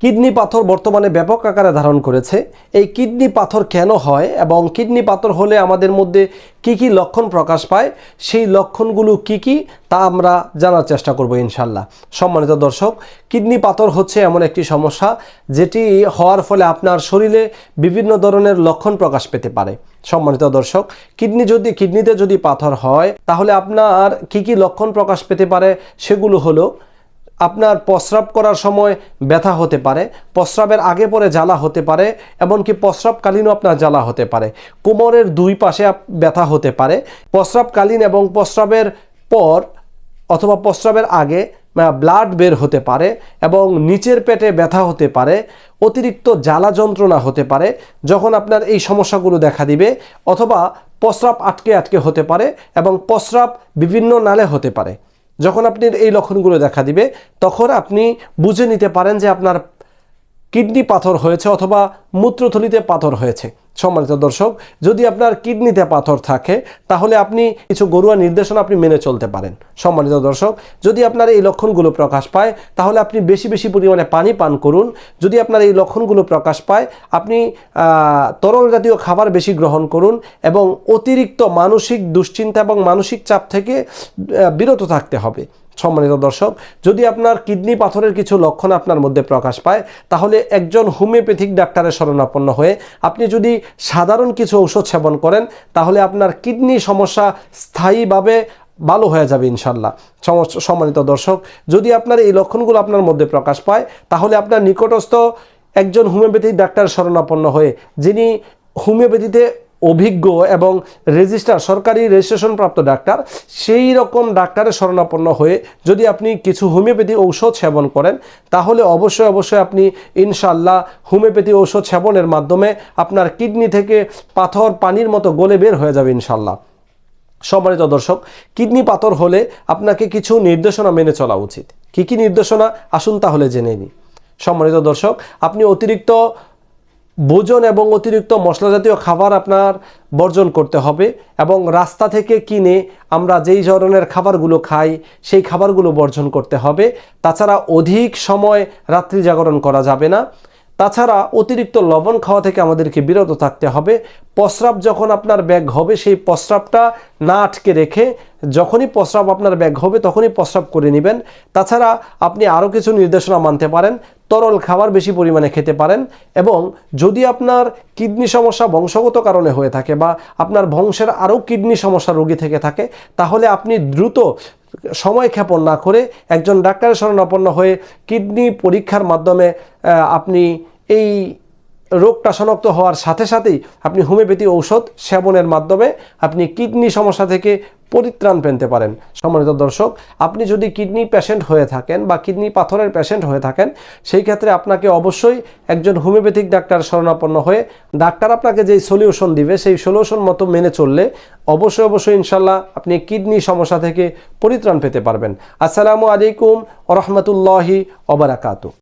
Kidney পাথর বর্তমানে ব্যাপক আকারে ধারণ করেছে। এই কিডনি পাথর কেন হয় এবং কিডনি পাথর হলে আমাদের মধ্যে কি কি লক্ষণ প্রকাশ পায়, সেই লক্ষণগুলো কি কি তা আমরা জানার চেষ্টা করব ইনশাল্লাহ। সম্মানিত দর্শক, কিডনি পাথর হচ্ছে এমন একটি সমস্যা যেটি হওয়ার ফলে আপনার শরীরে বিভিন্ন ধরনের লক্ষণ প্রকাশ পেতে পারে। সম্মানিত দর্শক, কিডনিতে যদি পাথর হয় তাহলে আপনার কি কি লক্ষণ প্রকাশ পেতে পারে সেগুলো হলো, আপনার প্রস্রাব করার সময় ব্যথা হতে পারে, প্রস্রাবের আগে পরে জ্বালা হতে পারে, এমনকি প্রস্রাবকালীনও আপনার জ্বালা হতে পারে, কোমরের দুই পাশে ব্যথা হতে পারে, প্রস্রাবকালীন এবং প্রস্রাবের পর অথবা প্রস্রাবের আগে ব্লাড বের হতে পারে এবং নিচের পেটে ব্যথা হতে পারে, অতিরিক্ত জ্বালা যন্ত্রণা হতে পারে যখন আপনার এই সমস্যাগুলো দেখা দিবে, অথবা প্রস্রাব আটকে আটকে হতে পারে এবং প্রস্রাব বিভিন্ন নালে হতে পারে। যখন আপনি এই লক্ষণগুলো দেখা দিবে তখন আপনি বুঝে নিতে পারেন যে আপনার কিডনি পাথর হয়েছে অথবা মূত্রথলিতে পাথর হয়েছে। সম্মানিত দর্শক, যদি আপনার কিডনিতে পাথর থাকে তাহলে আপনি কিছু ঘরোয়া নির্দেশনা আপনি মেনে চলতে পারেন। সম্মানিত দর্শক, যদি আপনার এই লক্ষণগুলো প্রকাশ পায় তাহলে আপনি বেশি বেশি পরিমাণে পানি পান করুন। যদি আপনার এই লক্ষণগুলো প্রকাশ পায় আপনি তরল জাতীয় খাবার বেশি গ্রহণ করুন এবং অতিরিক্ত মানসিক দুশ্চিন্তা এবং মানসিক চাপ থেকে বিরত থাকতে হবে। সম্মানিত দর্শক, যদি আপনার কিডনি পাথরের কিছু লক্ষণ আপনার মধ্যে প্রকাশ পায় তাহলে একজন হোমিওপ্যাথিক ডাক্তারের শরণাপন্ন হয়ে আপনি যদি সাধারণ কিছু ঔষধ সেবন করেন তাহলে আপনার কিডনি সমস্যা স্থায়ীভাবে ভালো হয়ে যাবে ইনশাল্লাহ। সম্মানিত দর্শক, যদি আপনার এই লক্ষণগুলো আপনার মধ্যে প্রকাশ পায় তাহলে আপনার নিকটস্থ একজন হোমিওপ্যাথিক ডাক্তার শরণাপন্ন হয়ে, যিনি হোমিওপ্যাথিতে অভিজ্ঞ এবং সরকারি রেজিস্ট্রেশন প্রাপ্ত ডাক্তার, সেই রকম ডাক্তারের শরণাপন্ন হয়ে যদি আপনি কিছু হোমিওপ্যাথি ঔষধ সেবন করেন তাহলে অবশ্যই আপনি ইনশাল্লাহ হোমিওপ্যাথি ঔষধ সেবনের মাধ্যমে আপনার কিডনি থেকে পাথর পানির মতো গলে বের হয়ে যাবে ইনশাল্লাহ। সম্মানিত দর্শক, কিডনি পাথর হলে আপনাকে কিছু নির্দেশনা মেনে চলা উচিত। কি কি নির্দেশনা আসুন তাহলে জেনে নিই। সম্মানিত দর্শক, আপনি অতিরিক্ত ভোজন এবং অতিরিক্ত মশলা জাতীয় খাবার আপনার বর্জন করতে হবে এবং রাস্তা থেকে কিনে আমরা যেই ধরনের খাবারগুলো খাই সেই খাবারগুলো বর্জন করতে হবে। তাছাড়া অধিক সময় রাত্রি জাগরণ করা যাবে না। তাছাড়া অতিরিক্ত লবণ খাওয়া থেকে আমাদেরকে বিরত থাকতে হবে। প্রস্রাব যখন আপনার ব্যাগ হবে সেই প্রস্রাবটা না আটকে রেখে যখনই প্রস্রাব আপনার ব্যাগ হবে তখনই প্রস্রাব করে নেবেন। তাছাড়া আপনি আরও কিছু নির্দেশনা মানতে পারেন, তরল খাবার বেশি পরিমাণে খেতে পারেন এবং যদি আপনার কিডনি সমস্যা বংশগত কারণে হয়ে থাকে বা আপনার বংশের আরও কিডনি সমস্যা রোগী থেকে থাকে তাহলে আপনি দ্রুত সময় ক্ষেপণ না করে একজন ডাক্তারের শরণাপন্ন হয়ে কিডনি পরীক্ষার মাধ্যমে আপনি এই রোগটা শনাক্ত হওয়ার সাথে সাথেই আপনি হোমিওপ্যাথি ঔষধ সেবনের মাধ্যমে আপনি কিডনি সমস্যা থেকে পরিত্রাণ পেতে পারেন। সম্মানিত দর্শক, আপনি যদি কিডনি পেশেন্ট হয়ে থাকেন বা কিডনি পাথরের পেশেন্ট হয়ে থাকেন সেই ক্ষেত্রে আপনাকে অবশ্যই একজন হোমিওপ্যাথিক ডাক্তার শরণাপন্ন হয়ে ডাক্তার আপনাকে যেই সলিউশন দিবে সেই সলিউশন মতো মেনে চললে অবশ্যই ইনশাল্লাহ আপনি কিডনি সমস্যা থেকে পরিত্রাণ পেতে পারবেন। আসসালামু আলাইকুম ওয়া রাহমাতুল্লাহি ওয়া বারাকাতুহু।